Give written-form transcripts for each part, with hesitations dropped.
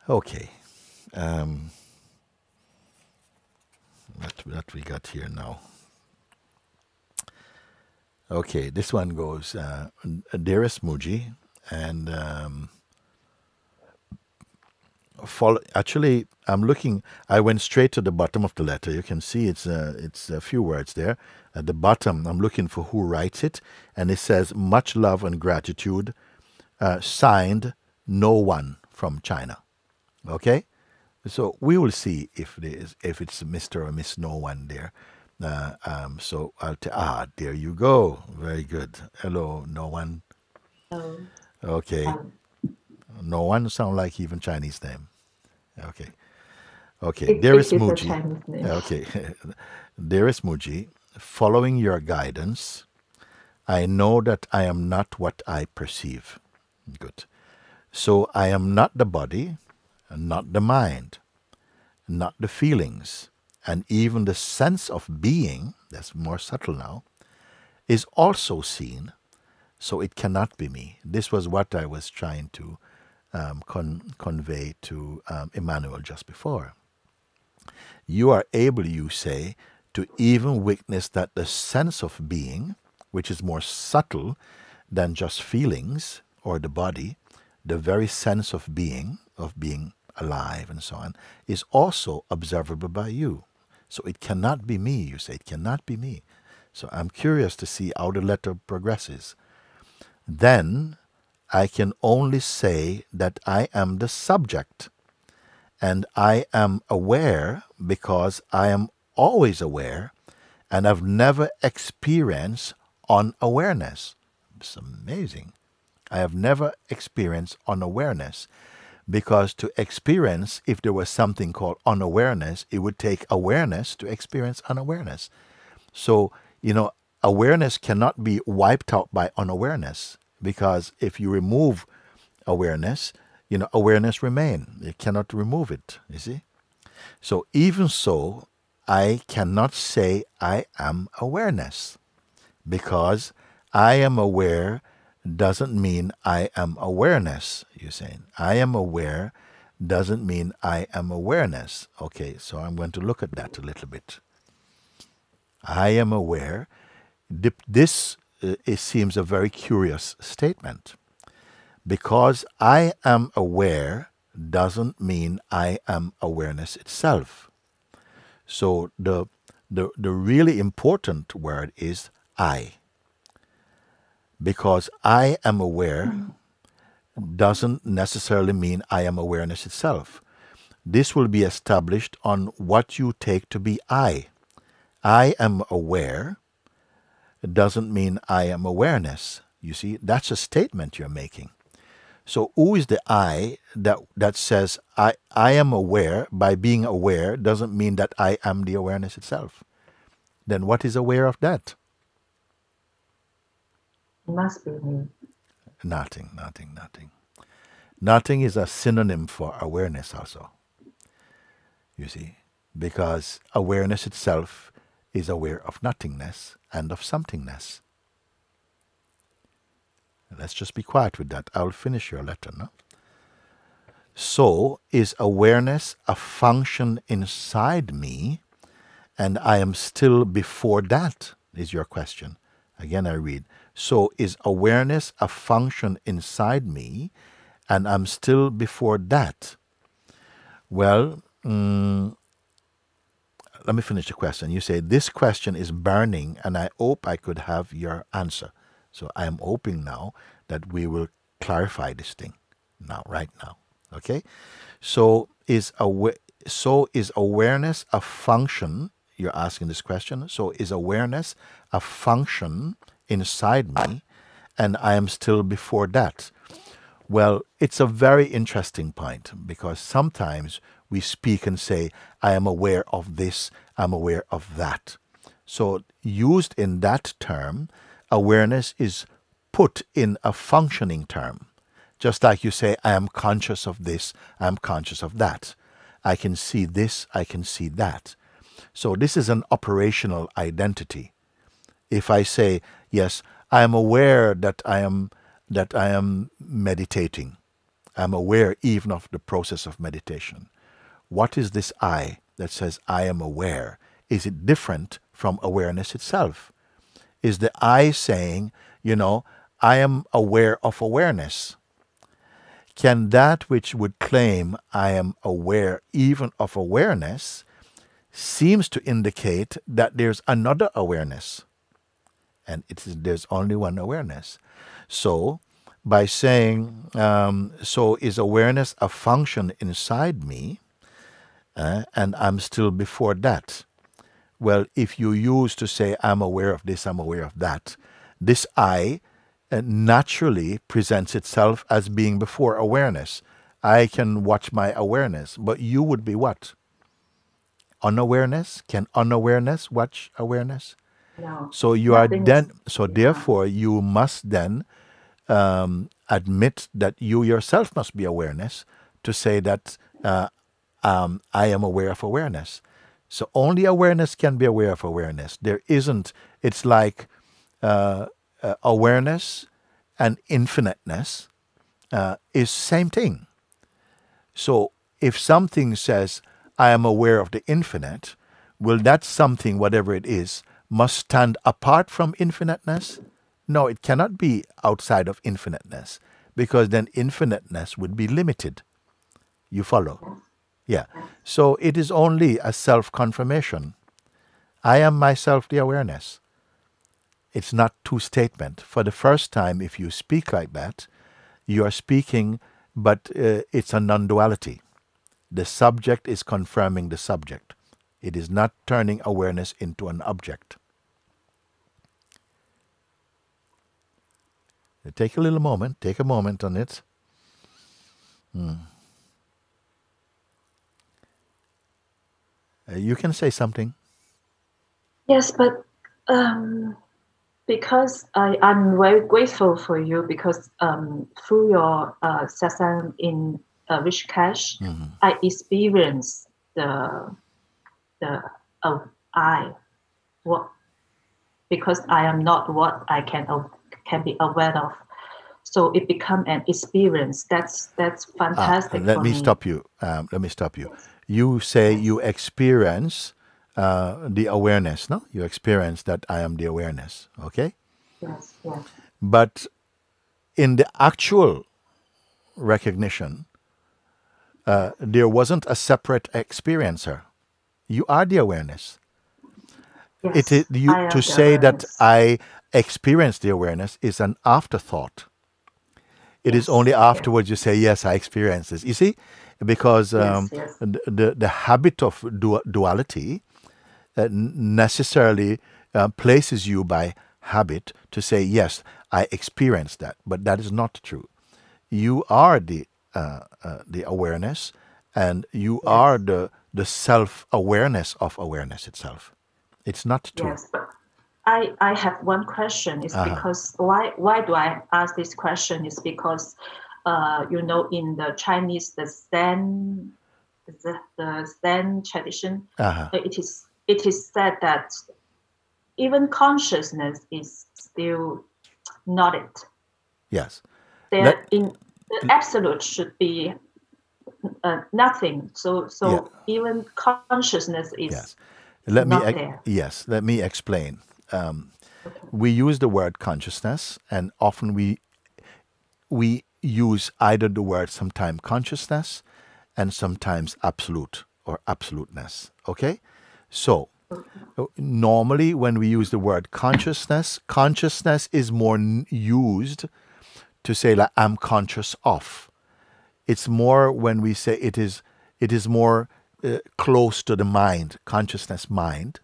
Okay. What we got here now. Okay, this one goes, dearest Mooji, and actually, I'm looking. I went straight to the bottom of the letter. You can see it's a few words there. At the bottom, I'm looking for who writes it, and it says much love and gratitude, signed no one from China. Okay, so we will see if it's Mr. or Miss No One there. So there you go. Very good. Hello, No One. Um, Okay, No One sound like even Chinese name. Okay. Okay, it dearest is a Mooji. Chinese name. Okay, dearest Mooji, following your guidance, I know that I am not what I perceive. Good. So I am not the body, not the mind, not the feelings, and even the sense of being, that's more subtle now, is also seen, so it cannot be me. This was what I was trying to convey to Emmanuel just before. You are able, you say, to even witness that the sense of being, which is more subtle than just feelings or the body, the very sense of being alive and so on, is also observable by you. So it cannot be me, you say, it cannot be me. So I'm curious to see how the letter progresses. Then I can only say that I am the subject, and I am aware because I am always aware and have never experienced unawareness. It's amazing. I have never experienced unawareness, because to experience, if there was something called unawareness, it would take awareness to experience unawareness. So, awareness cannot be wiped out by unawareness, because if you remove awareness, awareness remains. You cannot remove it, you see? So even so, I cannot say I am awareness, because I am aware doesn't mean I am awareness, you're saying. I am aware doesn't mean I am awareness. Okay, so I'm going to look at that a little bit. I am aware. This it seems a very curious statement, because I am aware doesn't mean I am awareness itself. So the really important word is I. Because I am aware doesn't necessarily mean I am awareness itself. This will be established on what you take to be I. I am aware doesn't mean I am awareness. You see, that's a statement you're making. So who is the I that says I am aware? By being aware doesn't mean that I am the awareness itself. Then what is aware of that? Must be me. Nothing, nothing, nothing. Nothing is a synonym for awareness also, you see, because awareness itself is aware of nothingness and of somethingness. Let's just be quiet with that. I'll finish your letter, no? So, is awareness a function inside me, and I am still before that, is your question. Again, I read. So, is awareness a function inside me, and I'm still before that? Well, let me finish the question. You say, this question is burning, and I hope I could have your answer. So I am hoping now that we will clarify this thing now, right now. Okay? So is awareness a function? You're asking this question. So is awareness a function inside me, and I am still before that? Well, it's a very interesting point, because sometimes we speak and say, I am aware of this, I'm aware of that. So used in that term, awareness is put in a functioning term. Just like you say, I am conscious of this, I am conscious of that. I can see this, I can see that. So this is an operational identity. If I say, yes, I am aware that I am meditating, I'm aware even of the process of meditation. What is this I that says I am aware? Is it different from awareness itself? Is the I saying, I am aware of awareness? Can that which would claim I am aware even of awareness seems to indicate that there's another awareness? And there's only one awareness. So, by saying, so is awareness a function inside me, and I'm still before that? Well, if you use to say, I'm aware of this, I'm aware of that, this I naturally presents itself as being before awareness. I can watch my awareness, but you would be what? Unawareness? Can unawareness watch awareness? No. So you are then. So therefore, you must then admit that you yourself must be awareness to say that I am aware of awareness. So only awareness can be aware of awareness. There isn't. It's like awareness and infiniteness is same thing. So if something says, I am aware of the infinite, will that something, whatever it is, must stand apart from infiniteness? No, it cannot be outside of infiniteness, because then infiniteness would be limited. You follow? Yeah. So it is only a self-confirmation. I am myself the awareness. It's not two statement. For the first time, if you speak like that, you are speaking, but it's a non-duality. The subject is confirming the subject. It is not turning awareness into an object. Take a little moment. Take a moment on it. You can say something. Yes, but because I'm very grateful for you, because through your Satsang in Rishikesh, I experience the I, what, because I am not what I can be aware of. So it become an experience. That's fantastic. Let me stop you. Yes. You say you experience the awareness, no? You experience that I am the awareness, okay? Yes, yes. But in the actual recognition, there wasn't a separate experiencer. You are the awareness. Yes, It is to say that I experience the awareness is an afterthought. It is only afterwards you say, yes, I experience this. You see, because the habit of duality necessarily places you by habit to say, yes, I experience that. But that is not true. You are the awareness, and you are the self-awareness of awareness itself. It's not true. Yes, but I have one question. Is because why do I ask this question? Is because in the Chinese the Zen tradition, it is said that even consciousness is still not it. Yes. The absolute should be nothing. So even consciousness is not there. Yes. Let me explain. We use the word consciousness, and often we use either the word sometimes consciousness and sometimes absolute or absoluteness. Okay? So, normally when we use the word consciousness is more used to say like I'm conscious of. It's more when we say it is more close to the mind, consciousness mind.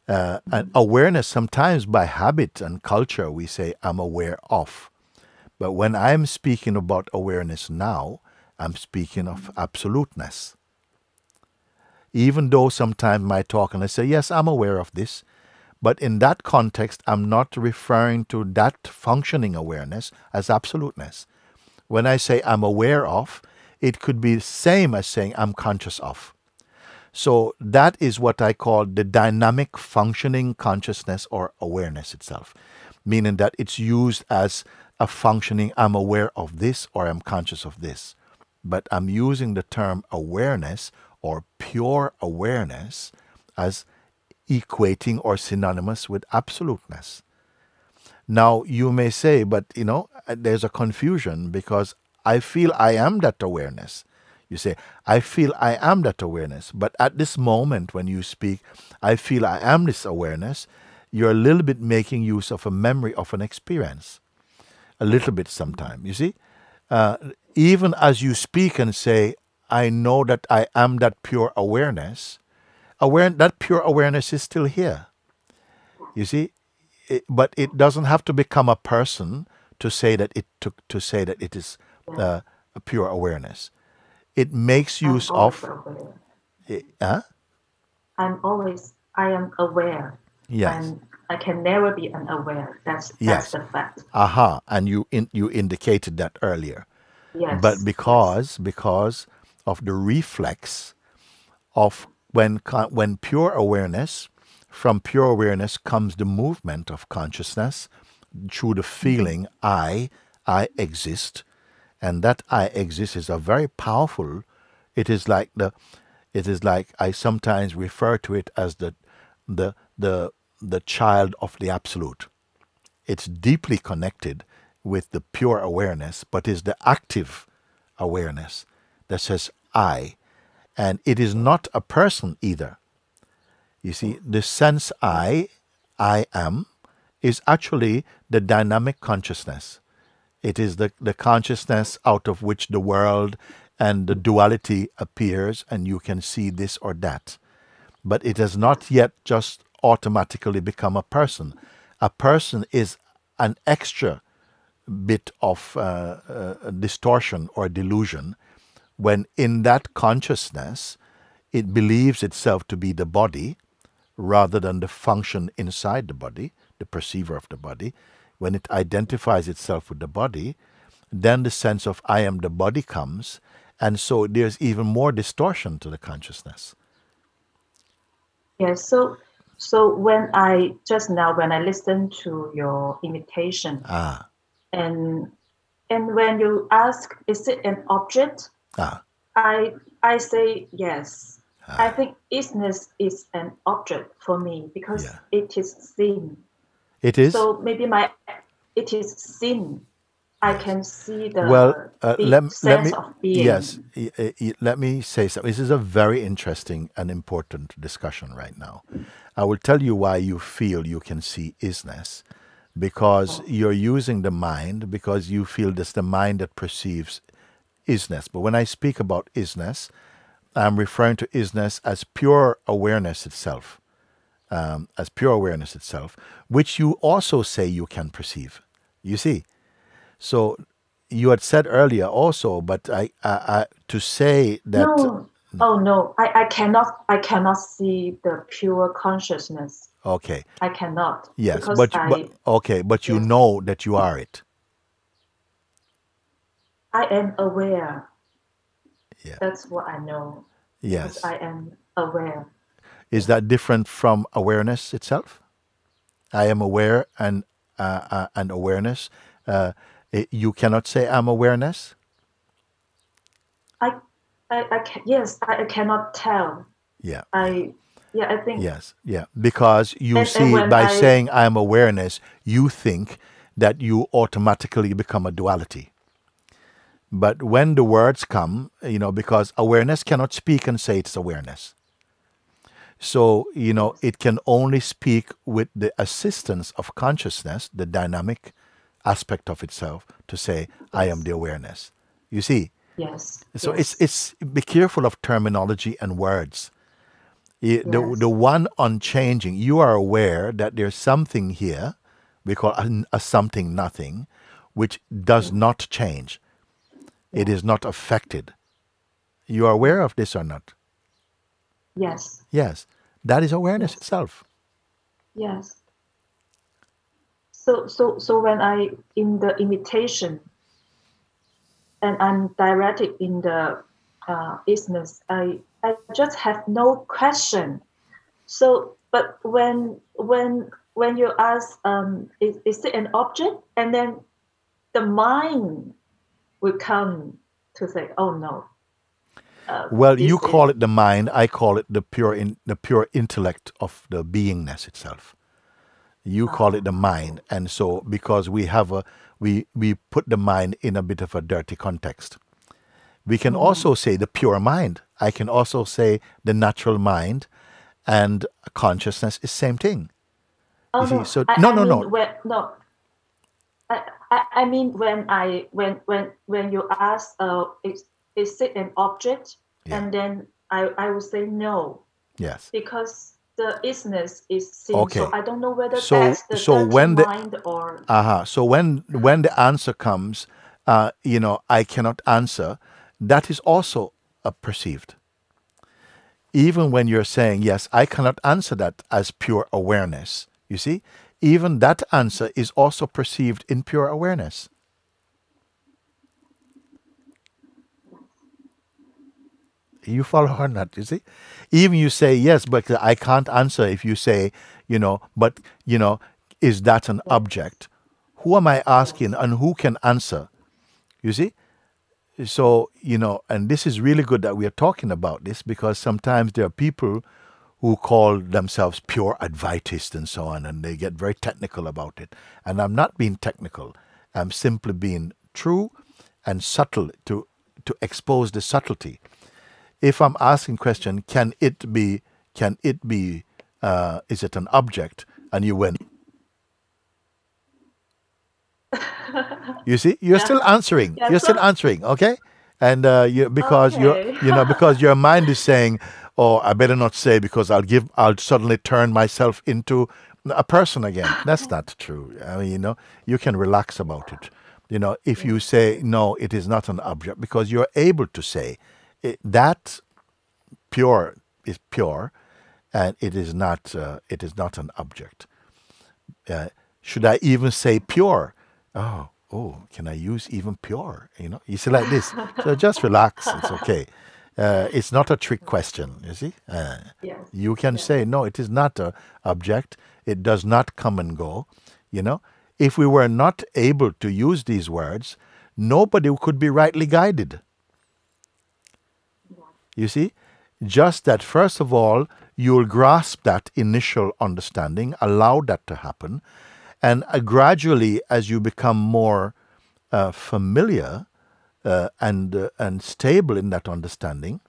And awareness, sometimes by habit and culture, we say, I'm aware of. But when I'm speaking about awareness now, I'm speaking of absoluteness. Even though sometimes I talk and I say, yes, I'm aware of this, but in that context, I'm not referring to that functioning awareness as absoluteness. When I say I'm aware of, it could be the same as saying I'm conscious of. So that is what I call the dynamic functioning consciousness or awareness itself, meaning that it's used as a functioning, I'm aware of this or I'm conscious of this. But I'm using the term awareness or pure awareness as equating or synonymous with absoluteness. Now, you may say, but there's a confusion because I feel I am that awareness. You say, I feel I am that awareness. But at this moment when you speak, I feel I am this awareness, you're a little bit making use of a memory of an experience. A little bit sometime, you see? Even as you speak and say, I know that I am that pure awareness, that pure awareness is still here. You see? But it doesn't have to become a person to say that it is a pure awareness. It makes use of. I am aware. Yes. And I can never be unaware. That's the fact. Aha. And you indicated that earlier. Yes. But because of the reflex of when pure awareness, from pure awareness comes the movement of consciousness through the feeling I exist, and that I exist is a very powerful. It is like I sometimes refer to it as the child of the absolute. It's deeply connected with the pure awareness, but is the active awareness that says I, and it is not a person either. You see, the sense I am, is actually the dynamic consciousness. It is the consciousness out of which the world and the duality appears, and you can see this or that. But it has not yet just automatically become a person. A person is an extra bit of distortion or delusion when in that consciousness it believes itself to be the body rather than the function inside the body, the perceiver of the body. When it identifies itself with the body, then the sense of I am the body comes, and so there's even more distortion to the consciousness. Yes, so when I listened to your invitation, and when you ask, is it an object? I say yes. I think isness is an object for me because it is seen. It is? So maybe it is seen. I can see the sense of being. Yes, let me say something. This is a very interesting and important discussion right now. I will tell you why you feel you can see isness. Because you're using the mind, because you feel it's the mind that perceives isness. But when I speak about isness, I'm referring to isness as pure awareness itself. Which you also say you can perceive. You see? So you had said earlier also, but I to say that no, I cannot see the pure consciousness. Okay. I cannot. Yes, but you know that you are it. I am aware. Yeah. That's what I know. Yes. Because I am aware. Is that different from awareness itself? I am aware and awareness. You cannot say I'm awareness? I cannot tell. Yeah. I think. Yes, yeah. Because you see, by saying I'm awareness, you think that you automatically become a duality. But when the words come, because awareness cannot speak and say it's awareness. So, it can only speak with the assistance of consciousness, the dynamic aspect of itself, to say, I am the awareness. You see? Yes. So it's be careful of terminology and words. The one unchanging, you are aware that there's something here, we call a something nothing, which does not change. It is not affected. You are aware of this or not? Yes. Yes. That is awareness itself. Yes. So when I, in the invitation, and I'm directed in the isness, I just have no question. So, but when you ask, is it an object? And then the mind will come to say, "Oh no." Well, you call it the mind. I call it the pure intellect of the beingness itself. You call it the mind, and so because we have we put the mind in a bit of a dirty context. We can also say the pure mind. I can also say the natural mind, and consciousness is same thing. Oh, you see? no. So I no. No. I mean when you ask, is it an object? Yeah. And then I would say no. Yes. Because the isness is seen. Okay. So I don't know whether So that's the dirty mind or. So when the answer comes, I cannot answer. That is also perceived. Even when you're saying, yes, I cannot answer that as pure awareness, you see, even that answer is also perceived in pure awareness. You follow or not, you see? Even you say, yes, but I can't answer if you say, is that an object? Who am I asking and who can answer? You see? So, and this is really good that we are talking about this, because sometimes there are people who call themselves pure Advaitists and so on, and they get very technical about it. And I'm not being technical. I'm simply being true and subtle to expose the subtlety. If I'm asking question, can it be, is it an object? And you went, you see, you're still answering. You're still answering, okay? And because your mind is saying, "Oh, I better not say because I'll suddenly turn myself into a person again." That's not true. I mean, you can relax about it. If you say no, it is not an object, because you're able to say that pure is pure, and it is not an object. Should I even say pure? Oh, can I use even pure? You see, like this. So just relax. It's okay. It's not a trick question, you see. Yes. You can say, no, it is not an object. It does not come and go. If we were not able to use these words, nobody could be rightly guided. You see? Just that, first of all, you'll grasp that initial understanding, allow that to happen, and gradually, as you become more familiar and stable in that understanding,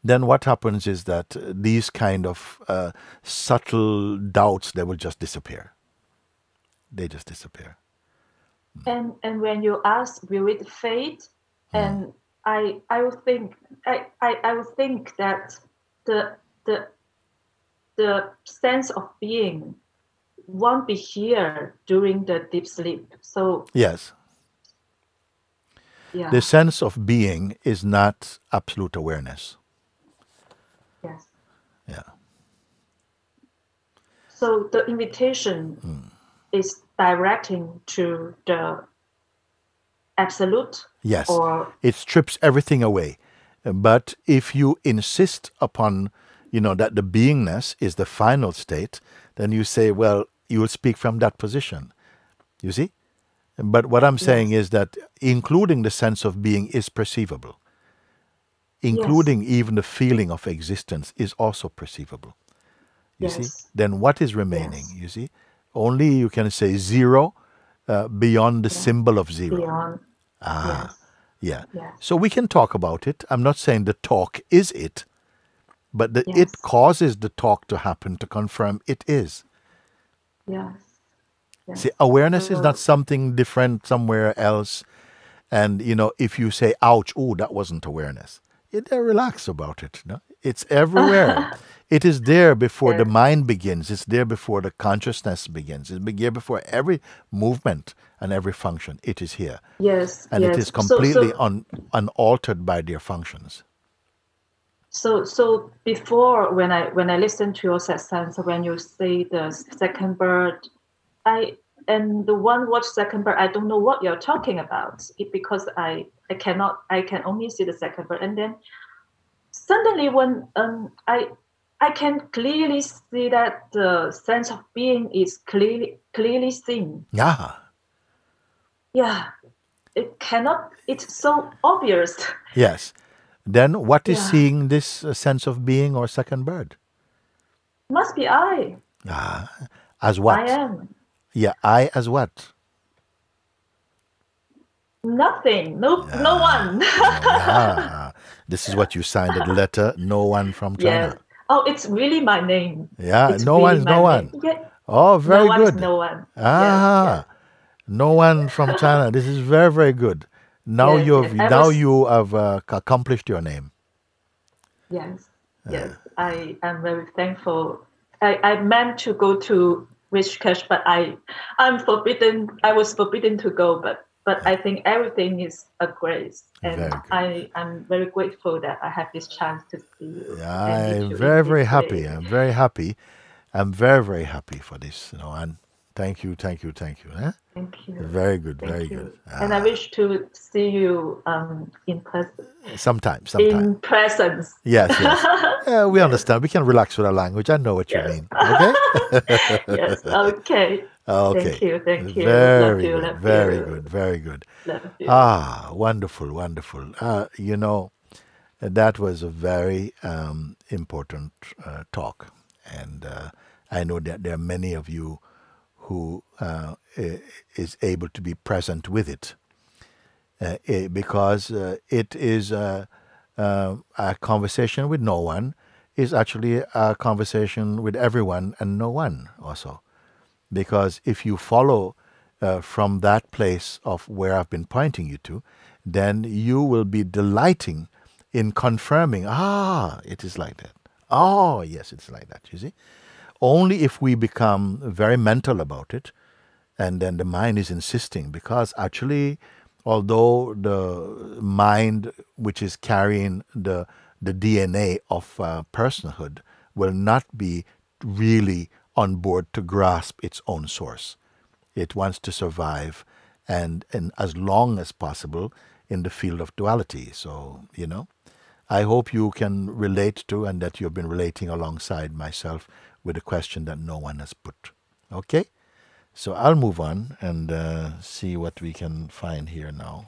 then what happens is that these kind of subtle doubts, they will just disappear. They just disappear. And when you ask, will it fade? And I would think that the sense of being won't be here during the deep sleep. So yes. Yeah. The sense of being is not absolute awareness. Yes. Yeah. So the invitation is directing to the absolute. Yes. Or it strips everything away. But if you insist upon, that the beingness is the final state, then you say, well, you will speak from that position. You see? But what I'm saying is that including the sense of being is perceivable. Including even the feeling of existence is also perceivable. You see? Then what is remaining? You see? Only you can say zero beyond the symbol of zero. Beyond. Yeah. So we can talk about it. I'm not saying the talk is it, but it causes the talk to happen to confirm it is. Yes. See, awareness is not something different somewhere else. And, if you say, ouch, oh, that wasn't awareness, relax about it. No? It's everywhere. It is there before the mind begins. It's there before the consciousness begins. It's there before every movement and every function. It is here. Yes. And it is completely unaltered by their functions. So before, when I listen to your Sachin, so when you say the second bird, and the one watch second bird, I don't know what you're talking about because I can only see the second bird, and then suddenly when I can clearly see that the sense of being is clearly seen. Yeah. Yeah, it cannot, it's so obvious. Yes. Then what is seeing this sense of being or second bird? Must be I. As what? I am. Yeah, I as what? Nothing. No one. This is what you signed the letter, no one from China. Yes. Oh, it's really my name. Yeah, it's no really one is no one. Yeah. Oh, very good. No one. Yes. No one from China. This is very, very good. Now you have accomplished your name. Yes. Yes. I am very thankful. I meant to go to Rishikesh, but I'm forbidden. I was forbidden to go, but I think everything is a grace, and I'm very grateful that I have this chance to see you. Yeah, I'm very, very happy. I'm very happy. I'm very, very happy for this, and thank you. Thank you. Very good, very good. And I wish to see you in person. Sometime. In presence. Yes. We understand. We can relax with our language. I know what you mean. Okay? Yes, okay. Okay. Thank you. Very good. Very good. Love you. Wonderful. That was a very important talk. And I know that there are many of you who is able to be present with it. Because it is a conversation with no one is actually a conversation with everyone and no one also. Because if you follow from that place of where I've been pointing you to, then you will be delighting in confirming, it is like that. Oh, yes, it's like that, you see. Only if we become very mental about it, and then the mind is insisting, because actually, although the mind, which is carrying the DNA of personhood, will not be really on board to grasp its own source. It wants to survive and as long as possible in the field of duality. So, I hope you can relate to, and that you've been relating alongside myself with a question that no one has put. Okay? So I'll move on and see what we can find here now.